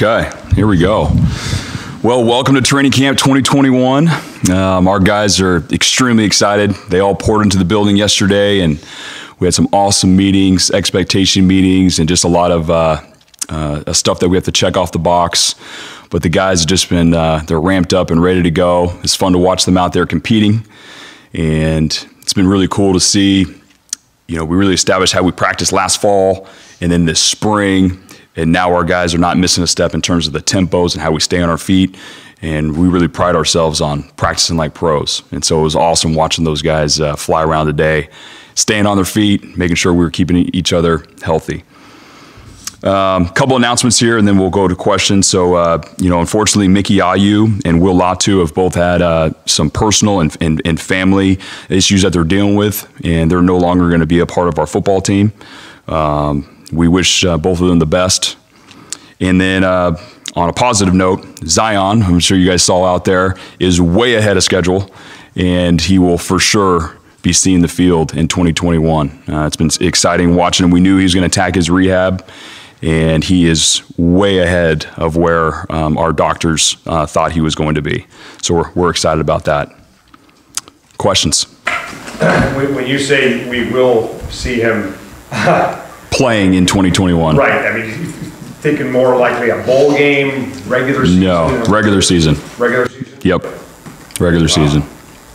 Okay, here we go. Well, welcome to Training Camp 2021. Our guys are extremely excited. They all poured into the building yesterday, and we had some awesome meetings, expectation meetings, and just a lot of stuff that we have to check off the box. But the guys have just been, they're ramped up and ready to go. It's fun to watch them out there competing, and it's been really cool to see. You know, we really established how we practiced last fall and then this spring. And now our guys are not missing a step in terms of the tempos and how we stay on our feet. And we really pride ourselves on practicing like pros. And so it was awesome watching those guys fly around today, staying on their feet, making sure we were keeping each other healthy. Couple announcements here, and then we'll go to questions. So, unfortunately, Mickey Ayu and Will Latu have both had some personal and family issues that they're dealing with, and they're no longer going to be a part of our football team. We wish both of them the best. And then on a positive note, Zion, I'm sure you guys saw out there, is way ahead of schedule, and he will for sure be seeing the field in 2021. It's been exciting watching him. We knew he was going to attack his rehab, and he is way ahead of where our doctors thought he was going to be. So we're excited about that. Questions? When you say we will see him playing in 2021. Right. I mean, thinking more likely a bowl game, regular season? No, regular season. Regular season? Yep, regular season.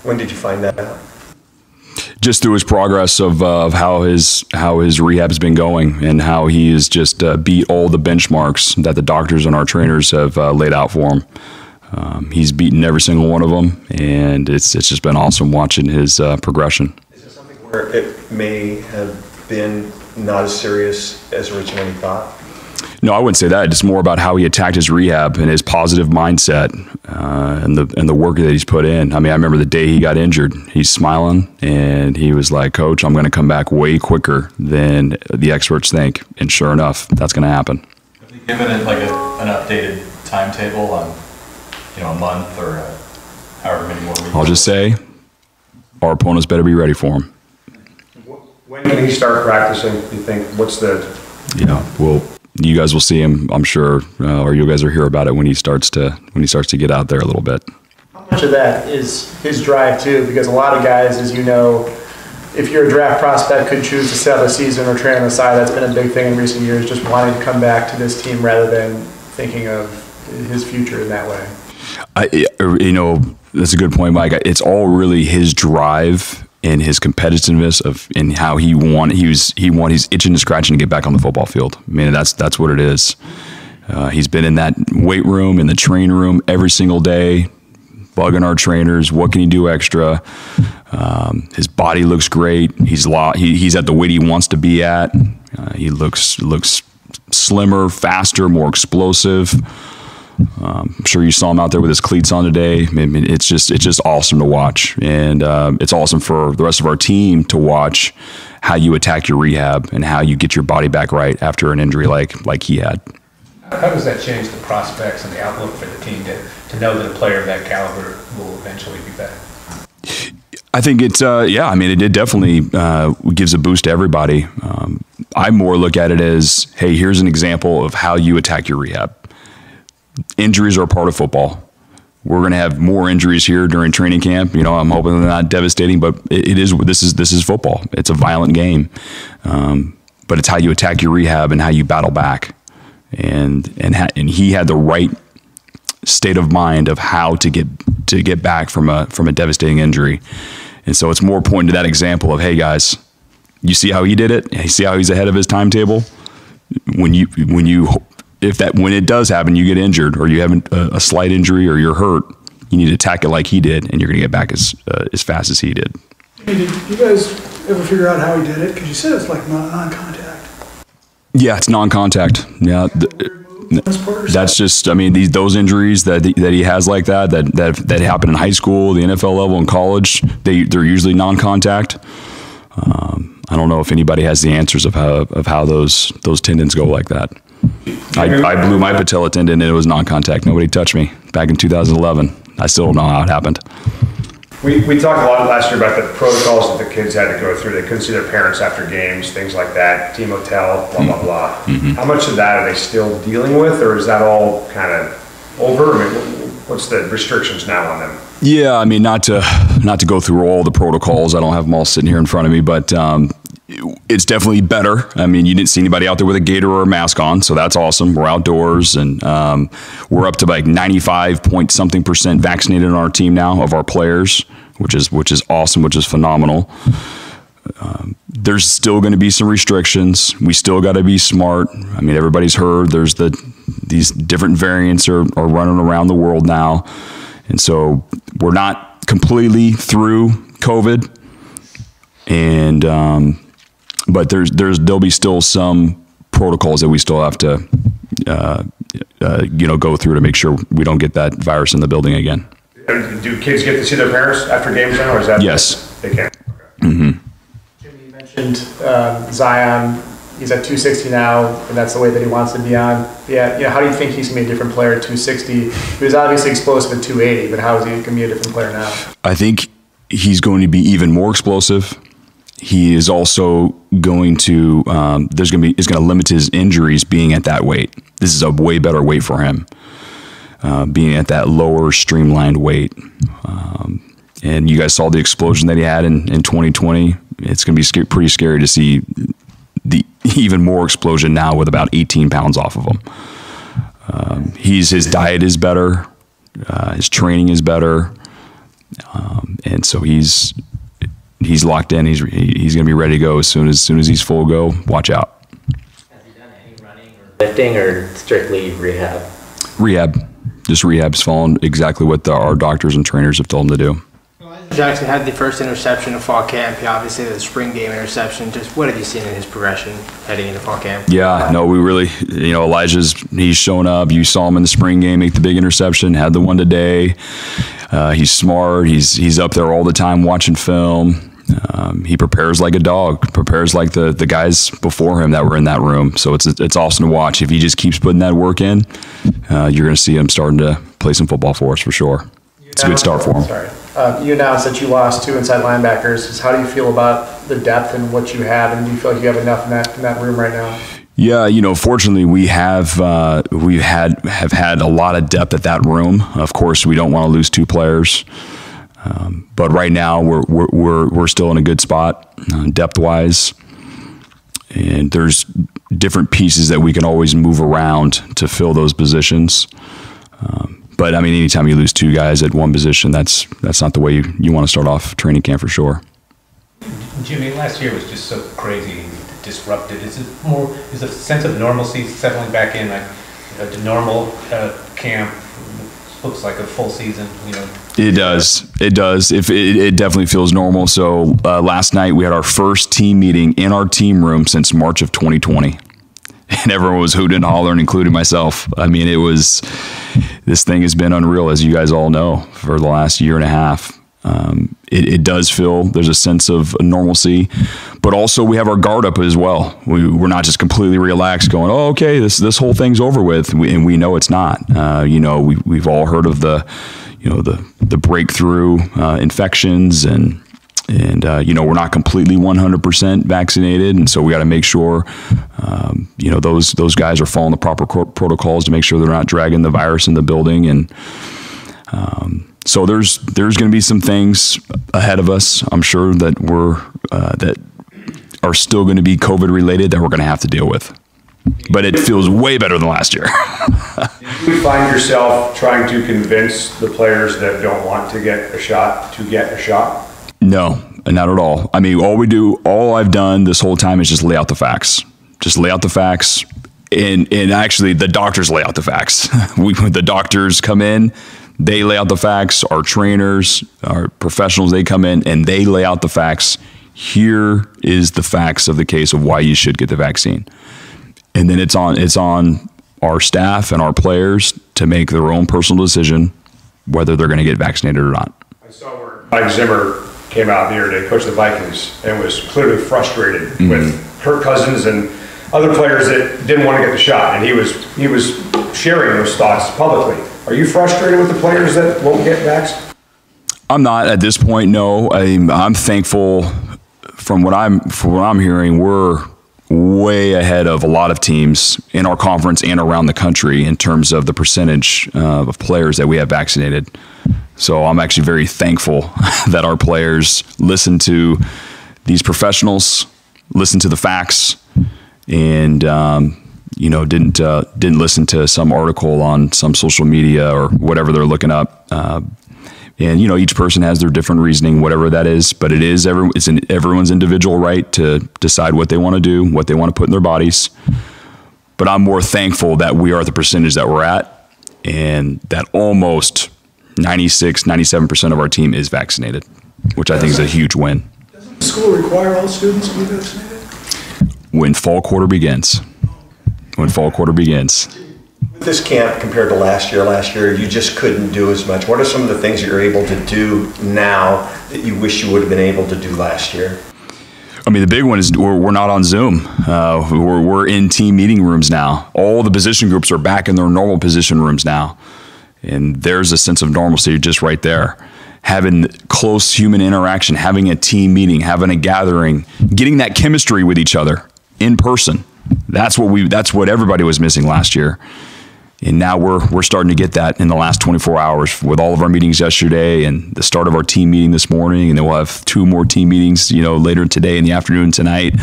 When did you find that out? Just through his progress of how his rehab's been going and how he has just beat all the benchmarks that the doctors and our trainers have laid out for him. He's beaten every single one of them, and it's just been awesome watching his progression. Is it something where it may have been not as serious as originally thought? No, I wouldn't say that. It's more about how he attacked his rehab and his positive mindset and the work that he's put in. I mean, I remember the day he got injured. He's smiling, and he was like, "Coach, I'm going to come back way quicker than the experts think." And sure enough, that's going to happen. Have they given it like an updated timetable on, a month or however many more weeks? I'll just say, our opponents better be ready for him. When can he start practicing, you think? What's the... Well, you guys will see him, I'm sure, or you guys will hear about it when he starts to get out there a little bit. How much of that is his drive too? Because a lot of guys, as you know, if you're a draft prospect, could choose to sit out the season or train on the side. That's been a big thing in recent years, just wanting to come back to this team rather than thinking of his future in that way. That's a good point, Mike. It's all really his drive and his competitiveness and how he's itching and scratching to get back on the football field. I mean, that's what it is. He's been in that weight room, in the train room every single day, bugging our trainers. What can he do extra? His body looks great. He's at the weight he wants to be at. He looks slimmer, faster, more explosive. I'm sure you saw him out there with his cleats on today. I mean, it's just awesome to watch, and it's awesome for the rest of our team to watch how you attack your rehab and how you get your body back right after an injury like he had. How does that change the prospects and the outlook for the team to know that a player of that caliber will eventually be back? I think it's it definitely gives a boost to everybody. I more look at it as, hey, here's an example of how you attack your rehab. Injuries are a part of football. We're going to have more injuries here during training camp. I'm hoping they're not devastating, but this is football. It's a violent game, but it's how you attack your rehab and how you battle back. And he had the right state of mind of how to get back from a devastating injury. And so it's more pointing to that example of, hey guys, you see how he did it? You see how he's ahead of his timetable? When it does happen, you get injured or you have a slight injury or you're hurt, you need to attack it like he did, and you're going to get back as fast as he did. Hey, did you guys ever figure out how he did it? Because you said it's like non-contact. Yeah, it's non-contact. Yeah, that's just. Those injuries that he has like that happen in high school, the NFL level, and college, they're usually non-contact. I don't know if anybody has the answers of how those tendons go like that. I blew my patella tendon and it was non-contact. Nobody touched me back in 2011. I still don't know how it happened. We talked a lot last year about the protocols that the kids had to go through. They couldn't see their parents after games, things like that, team hotel, blah, blah, blah. How much of that are they still dealing with, or is that all kind of over? I mean, what's the restrictions now on them? Yeah, I mean, not to go through all the protocols. I don't have them all sitting here in front of me, but it's definitely better. I mean, you didn't see anybody out there with a gator or a mask on, so that's awesome. We're outdoors, and we're up to like 95-point-something% vaccinated on our team now of our players, which is awesome, which is phenomenal. There's still going to be some restrictions. We still got to be smart. I mean, everybody's heard there's these different variants are running around the world now, and so we're not completely through COVID, and but there'll be still some protocols that we still have to go through to make sure we don't get that virus in the building again. Do kids get to see their parents after games now, or is that? Yes. They can. Mm-hmm. Jimmy, you mentioned Zion. He's at 260 now, and that's the weight that he wants to be on. Yeah, how do you think he's going to be a different player at 260? He was obviously explosive at 280, but how is he going to be a different player now? I think he's going to be even more explosive. He is also going to is going to limit his injuries being at that weight. This is a way better weight for him, being at that lower streamlined weight. And you guys saw the explosion that he had in 2020. It's going to be pretty scary to see the even more explosion now with about 18 pounds off of him. His diet is better, his training is better, and so he's locked in. He's going to be ready to go as soon as he's full go. Watch out. Has he done any running or lifting, or strictly rehab? Rehab. Just rehab's following exactly what our doctors and trainers have told him to do. Jackson had the first interception of fall camp. He obviously had the spring game interception. Just what have you seen in his progression heading into fall camp? Yeah, no, we really, he's shown up. You saw him in the spring game make the big interception, had the one today. He's smart. He's up there all the time watching film. He prepares like a dog, prepares like the guys before him that were in that room. So it's awesome to watch. If he just keeps putting that work in, you're going to see him starting to play some football for us for sure. It's a good start for him. Sorry. You announced that you lost 2 inside linebackers. How do you feel about the depth and what you have, and do you feel like you have enough in that room right now? Yeah, fortunately we have had a lot of depth at that room. Of course, we don't want to lose 2 players, but right now we're still in a good spot depth wise, and there's different pieces that we can always move around to fill those positions. But I mean, anytime you lose 2 guys at one position, that's not the way you want to start off training camp for sure. Jimmy, last year was just so crazy, disrupted. Is a sense of normalcy settling back in, like the normal camp looks like a full season? It does. It definitely feels normal. So last night we had our first team meeting in our team room since March of 2020. And everyone was hooting and hollering, including myself. I mean, this thing has been unreal, as you guys all know, for the last year and a half. It does feel there's a sense of normalcy, but also we have our guard up as well. We're not just completely relaxed going, oh, okay, this whole thing's over with, and we know it's not. We've all heard of the breakthrough infections, and we're not completely 100% vaccinated, and so we got to make sure those guys are following the proper protocols to make sure they're not dragging the virus in the building. And so there's going to be some things ahead of us, I'm sure, that that are still going to be COVID related that we're going to have to deal with. But it feels way better than last year. Do you find yourself trying to convince the players that don't want to get a shot to get a shot? No, not at all. I mean, all I've done this whole time is just lay out the facts. Just lay out the facts. And actually, the doctors lay out the facts. The doctors come in, they lay out the facts. Our trainers, our professionals, they come in and they lay out the facts. Here is the facts of the case of why you should get the vaccine. And then it's on our staff and our players to make their own personal decision whether they're going to get vaccinated or not. I saw where Mike Zimmer came out the other day, coached the Vikings, and was clearly frustrated with Kirk Cousins and other players that didn't want to get the shot, and he was sharing those thoughts publicly. Are you frustrated with the players that won't get vaxxed? I'm not at this point. No, I'm thankful. From what I'm hearing, we're way ahead of a lot of teams in our conference and around the country in terms of the percentage of players that we have vaccinated. So I'm actually very thankful that our players listen to these professionals, listen to the facts, and didn't listen to some article on some social media or whatever they're looking up. And each person has their different reasoning, whatever that is. But it's everyone's individual right to decide what they want to do, what they want to put in their bodies. But I'm more thankful that we are at the percentage that we're at, and that almost 96, 97% of our team is vaccinated, which I think is a huge win. Doesn't the school require all students to be vaccinated? When fall quarter begins. When fall quarter begins. With this camp compared to last year you just couldn't do as much. What are some of the things that you're able to do now that you wish you would have been able to do last year? I mean, the big one is we're not on Zoom. We're in team meeting rooms now. All the position groups are back in their normal position rooms now. And there's a sense of normalcy just right there. Having close human interaction, having a team meeting, having a gathering, getting that chemistry with each other in person. That's what everybody was missing last year. And now we're starting to get that in the last 24 hours with all of our meetings yesterday and the start of our team meeting this morning. And then we'll have 2 more team meetings, later today in the afternoon tonight.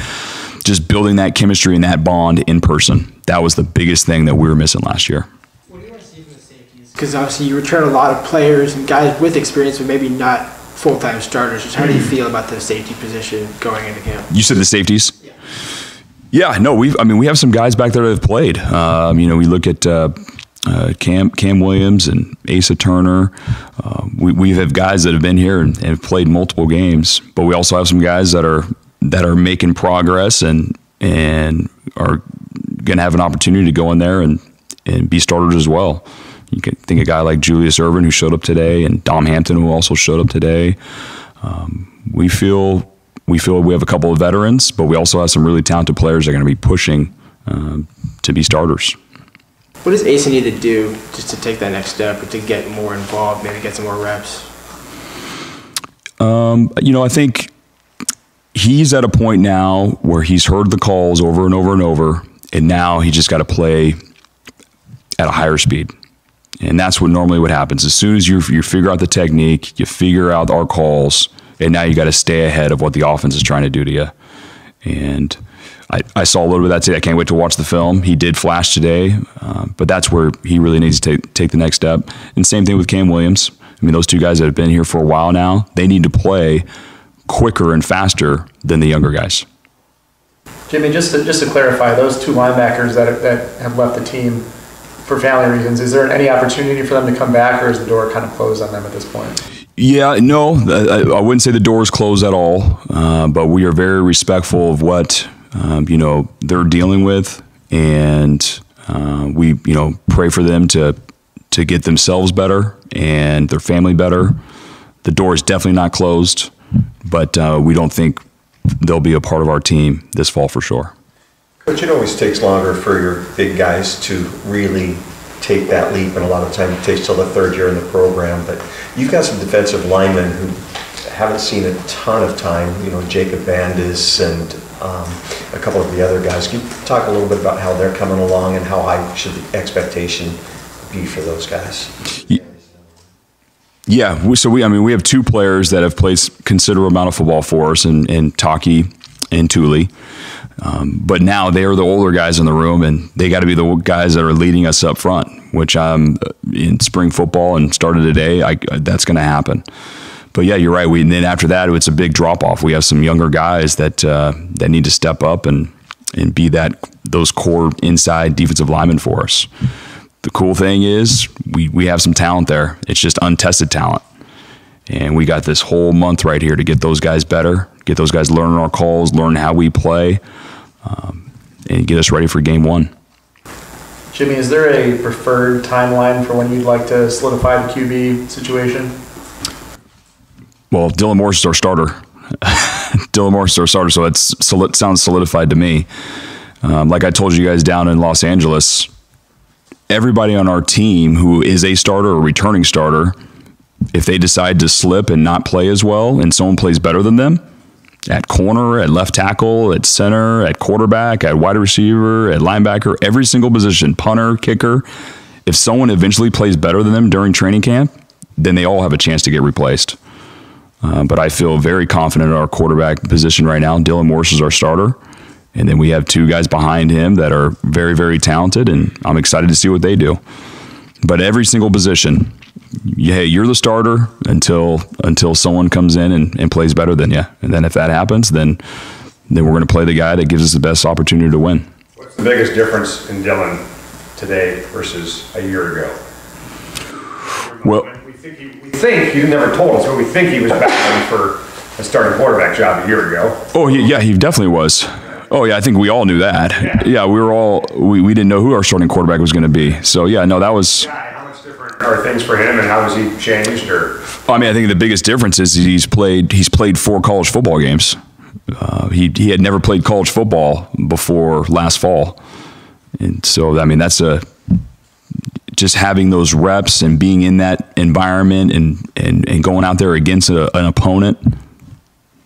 Just building that chemistry and that bond in person. That was the biggest thing that we were missing last year. What do you want to see from the safeties? Because obviously you return a lot of players and guys with experience, but maybe not full-time starters. Just how do you feel about the safety position going into camp? You said the safeties? Yeah, no, we have some guys back there that have played. We look at Cam Williams and Asa Turner. We have guys that have been here and have played multiple games, but we also have some guys that are making progress and are going to have an opportunity to go in there and be starters as well. You can think a guy like Julius Irvin, who showed up today, and Dom Hampton, who also showed up today. We feel we have a couple of veterans, but we also have some really talented players that are going to be pushing to be starters. What does Asa need to do just to take that next step or to get more involved, maybe get some more reps? I think he's at a point now where he's heard the calls over and over and over, and now he just got to play at a higher speed. And that's what normally happens. As soon as you figure out the technique, you figure out our calls, and now you got to stay ahead of what the offense is trying to do to you. And I saw a little bit of that today. I can't wait to watch the film. He did flash today, but that's where he really needs to take the next step. And same thing with Cam Williams. I mean, those two guys that have been here for a while now, they need to play quicker and faster than the younger guys. Jimmy, just to clarify, those 2 linebackers that have left the team for family reasons, is there any opportunity for them to come back, or is the door kind of closed on them at this point? Yeah, no, I wouldn't say the door is closed at all, but we are very respectful of what they're dealing with, and we pray for them to get themselves better and their family better. The door is definitely not closed, but we don't think they'll be a part of our team this fall for sure. Coach, it always takes longer for your big guys to really take that leap, and a lot of time it takes till the 3rd year in the program. But you've got some defensive linemen who haven't seen a ton of time, Jacob Bandis and a couple of the other guys. Can you talk a little bit about how they're coming along and how high should the expectation be for those guys? Yeah, so we have 2 players that have played considerable amount of football for us, in Taki and Thule. But now they are the older guys in the room, and they got to be the guys that are leading us up front, which in spring football and started today, that's going to happen. But yeah, you're right. And then after that, it's a big drop off. We have some younger guys that need to step up and be those core inside defensive linemen for us. The cool thing is we have some talent there. It's just untested talent. And we got this whole month right here to get those guys better, get those guys learning our calls, learn how we play, and get us ready for game 1. Jimmy, is there a preferred timeline for when you'd like to solidify the QB situation? Well, Dylan Morris is our starter. Dylan Morris is our starter, so it sounds solidified to me. Like I told you guys down in Los Angeles, everybody on our team who is a starter or returning starter if they decide to slip and not play as well and someone plays better than them at corner, at left tackle, at center, at quarterback, at wide receiver, at linebacker, every single position, punter, kicker, if someone eventually plays better than them during training camp, then they all have a chance to get replaced. But I feel very confident in our quarterback position right now. Dylan Morris is our starter. And then we have 2 guys behind him that are very, very talented, and I'm excited to see what they do. But every single position, you're the starter until someone comes in and plays better than you. And then if that happens, then we're going to play the guy that gives us the best opportunity to win. What's the biggest difference in Dylan today versus a year ago? Well, we think you never told us, but we think he was battling for a starting quarterback job a year ago. Oh, yeah, he definitely was. Oh, yeah, I think we all knew that. Yeah, we didn't know who our starting quarterback was going to be. So, yeah, no, that was... How much different are things for him, and how has he changed? I mean, I think the biggest difference is he's played 4 college football games. He had never played college football before last fall. And so, I mean, that's just having those reps and being in that environment and going out there against an opponent,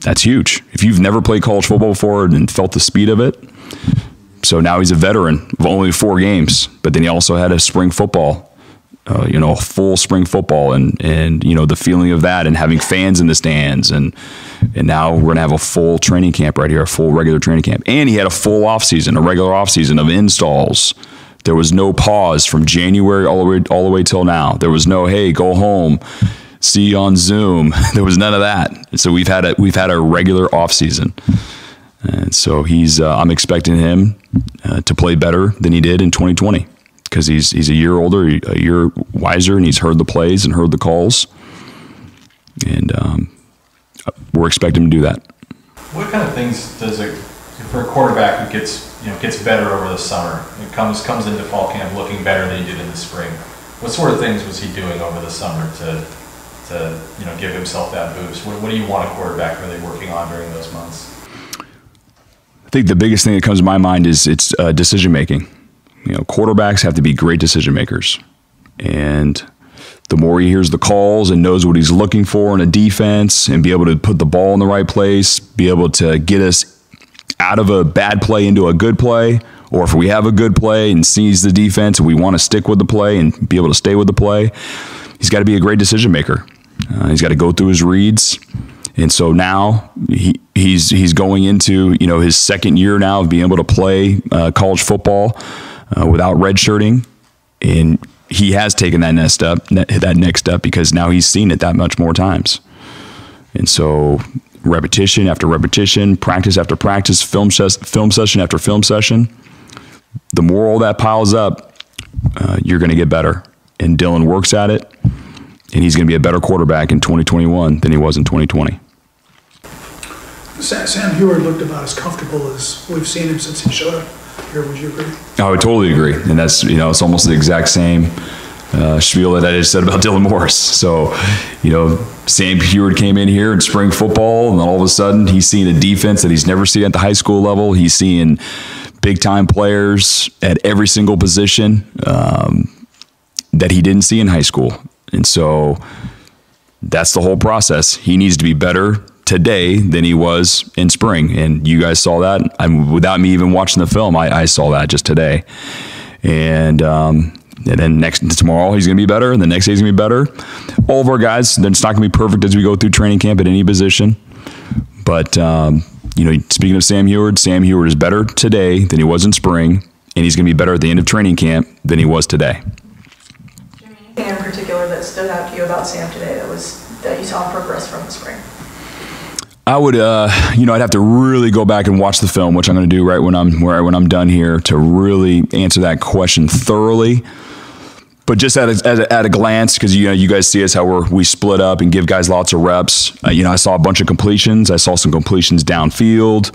that's huge. If you've never played college football before and felt the speed of it, so now he's a veteran of only 4 games, but then he also had a spring football, full spring football, and the feeling of that and having fans in the stands, and now we're gonna have a full training camp right here, a full regular training camp, and he had a full off season, a regular off season of installs. There was no pause from January all the way till now. There was no, hey, go home, see you on Zoom. There was none of that. So we've had a regular off season, and so I'm expecting him to play better than he did in 2020 because he's a year older, a year wiser, and he's heard the plays and heard the calls, and we're expecting him to do that. What kind of things does for a quarterback who gets better over the summer and comes into fall camp looking better than he did in the spring? What sort of things was he doing over the summer to give himself that boost? What do you want a quarterback really working on during those months? I think the biggest thing that comes to my mind is decision making. Quarterbacks have to be great decision makers, and the more he hears the calls and knows what he's looking for in a defense, and be able to put the ball in the right place, be able to get us out of a bad play into a good play, or if we have a good play and sees the defense and we want to stick with the play and be able to stay with the play, he's got to be a great decision maker. He's got to go through his reads. And so now he's going into his second year now of being able to play college football without redshirting, and he has taken that next step because now he's seen it that much more times. And so repetition after repetition, practice after practice, film session after film session, the more all that piles up, you're going to get better. And Dylan works at it, and he's going to be a better quarterback in 2021 than he was in 2020. Sam Huard looked about as comfortable as we've seen him since he showed up here. Would you agree? I would totally agree. And that's, it's almost the exact same spiel that I just said about Dylan Morris. So, Sam Huard came in here in spring football, and then all of a sudden he's seeing a defense that he's never seen at the high school level. He's seeing big-time players at every single position that he didn't see in high school. And so that's the whole process. He needs to be better today than he was in spring. And you guys saw that. Without me even watching the film, I saw that just today. And then tomorrow he's going to be better, and the next day he's going to be better. All of our guys, then it's not going to be perfect as we go through training camp at any position. But, speaking of Sam Huard is better today than he was in spring, and he's going to be better at the end of training camp than he was today. Jimmy, anything in particular that stood out to you about Sam today that you saw him progress from the spring? I would, I'd have to really go back and watch the film, which I'm going to do right when I'm done here, to really answer that question thoroughly. But just at a glance, because you guys see us how we split up and give guys lots of reps. I saw a bunch of completions. I saw some completions downfield.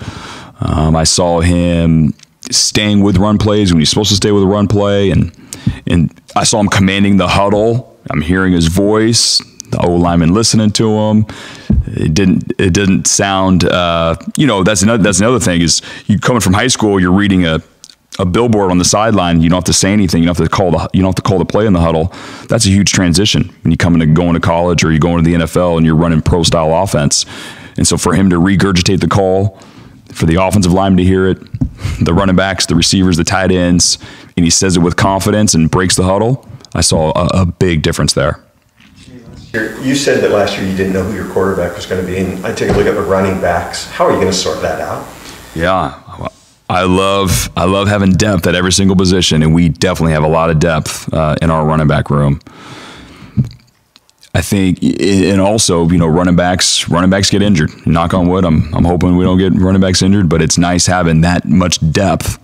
I saw him staying with run plays when he's supposed to stay with a run play, and I saw him commanding the huddle. I'm hearing his voice. The O-lineman listening to him. It didn't sound. That's another thing is you coming from high school. You're reading a a billboard on the sideline. You don't have to say anything. You don't have to call the play in the huddle. That's a huge transition when you come into going to college or you go into the NFL and you're running pro style offense. And so for him to regurgitate the call, for the offensive lineman to hear it, the running backs, the receivers, the tight ends, and he says it with confidence and breaks the huddle, I saw a big difference there. You said that last year you didn't know who your quarterback was going to be, and I take a look at the running backs. How are you going to sort that out? Yeah, I love having depth at every single position, and we definitely have a lot of depth in our running back room. I think, and also, running backs get injured. Knock on wood, I'm hoping we don't get running backs injured, but it's nice having that much depth.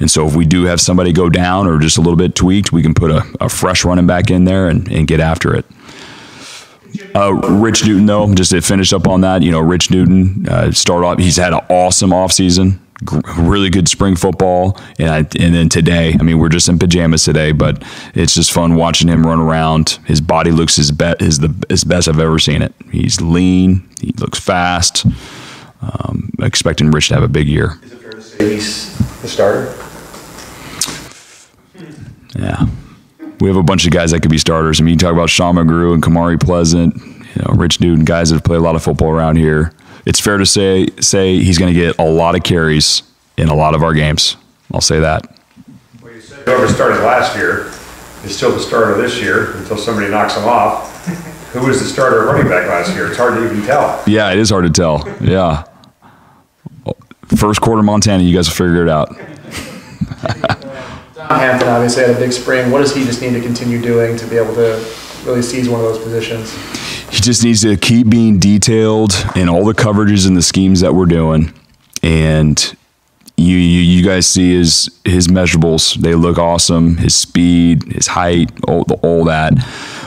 And so if we do have somebody go down or just a little bit tweaked, we can put a fresh running back in there and get after it. Rich Newton, though, just to finish up on that, Rich Newton started off. He's had an awesome offseason, really good spring football, and then today, we're just in pajamas today, but it's just fun watching him run around. His body looks his best I've ever seen it. He's lean, he looks fast. Expecting Rich to have a big year. Is it fair to say he's the starter? Yeah. We have a bunch of guys that could be starters. You talk about Sean McGrew and Kamari Pleasant, Rich Newton, guys that have played a lot of football around here. It's fair to say he's going to get a lot of carries in a lot of our games. I'll say that. Well, you said whoever started last year is still the starter this year until somebody knocks him off. Who was the starter at running back last year? It's hard to even tell. Yeah, it is hard to tell. Yeah. First quarter Montana, you guys will figure it out. Hampton obviously had a big spring. What does he just need to continue doing to be able to really seize one of those positions? He just needs to keep being detailed in all the coverages and the schemes that we're doing. And you guys see his measurables. They look awesome. His speed, his height, all that.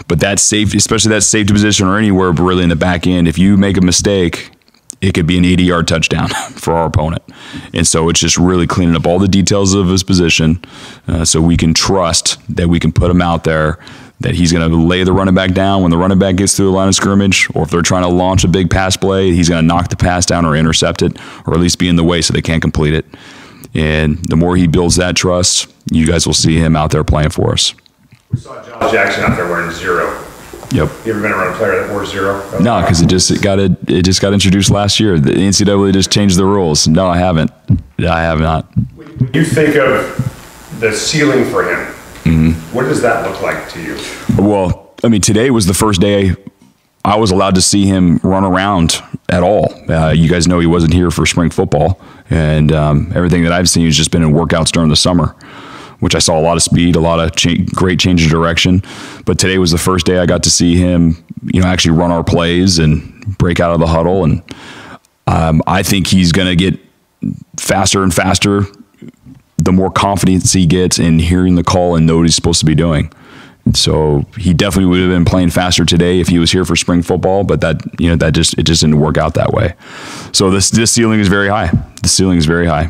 But that safety, especially that safety position or anywhere, but really in the back end, if you make a mistake, it could be an 80-yard touchdown for our opponent. And so it's just really cleaning up all the details of his position so we can trust that we can put him out there, that he's going to lay the running back down when the running back gets through the line of scrimmage, or if they're trying to launch a big pass play, he's going to knock the pass down or intercept it, or at least be in the way so they can't complete it. And the more he builds that trust, you guys will see him out there playing for us. We saw John Jackson out there wearing 0. Yep. You ever been around a player that wore 0? No, because it just got introduced last year. The NCAA just changed the rules. No, I haven't. I have not. When you think of the ceiling for him, what does that look like to you? Well, today was the first day I was allowed to see him run around at all. You guys know he wasn't here for spring football, and everything that I've seen has just been in workouts during the summer, which I saw a lot of speed, a lot of great change of direction. But today was the first day I got to see him, actually run our plays and break out of the huddle. And I think he's going to get faster and faster the more confidence he gets in hearing the call and know what he's supposed to be doing. So he definitely would have been playing faster today if he was here for spring football, but it just didn't work out that way. So this ceiling is very high. The ceiling is very high.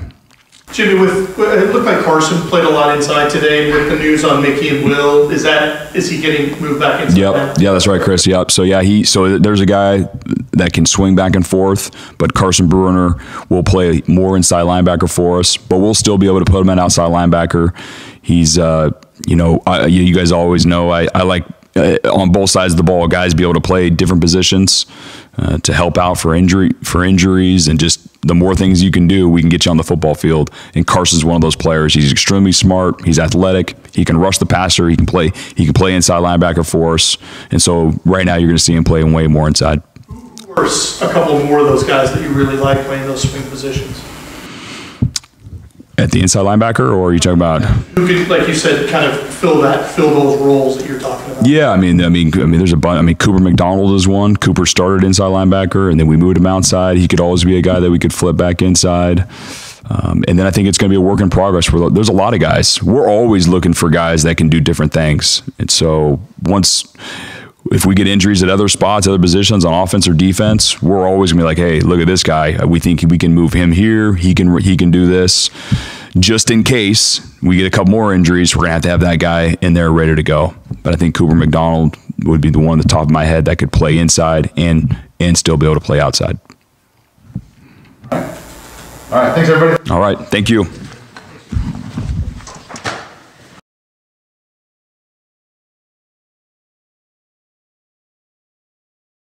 Jimmy, it looked like Carson played a lot inside today with the news on Mickey and Will. Is he getting moved back inside? Yep. Yeah, that's right, Chris. Yep. So there's a guy that can swing back and forth, but Carson Bruner will play more inside linebacker for us, but we'll still be able to put him at outside linebacker. He's, you guys always know I like on both sides of the ball, guys be able to play different positions to help out for injuries, and just the more things you can do, we can get you on the football field. And Carson's one of those players. He's extremely smart. He's athletic. He can rush the passer. He can play inside linebacker for us. And so right now you're going to see him playing way more inside. Who are a couple more of those guys that you really like playing those swing positions? At the inside linebacker, or are you talking about who could, like you said, kind of fill those roles that you're talking about? Yeah, there's a bunch. Cooper McDonald is one. Cooper started inside linebacker, and then we moved him outside. He could always be a guy that we could flip back inside. And then I think it's going to be a work in progress. There's a lot of guys. We're always looking for guys that can do different things. And so if we get injuries at other spots, other positions on offense or defense, we're always gonna be like, hey, look at this guy. We think we can move him here. He can do this. Just in case we get a couple more injuries, we're gonna have that guy in there ready to go. But I think Cooper McDonald would be the one at the top of my head that could play inside and still be able to play outside. All right, thanks everybody. All right, thank you.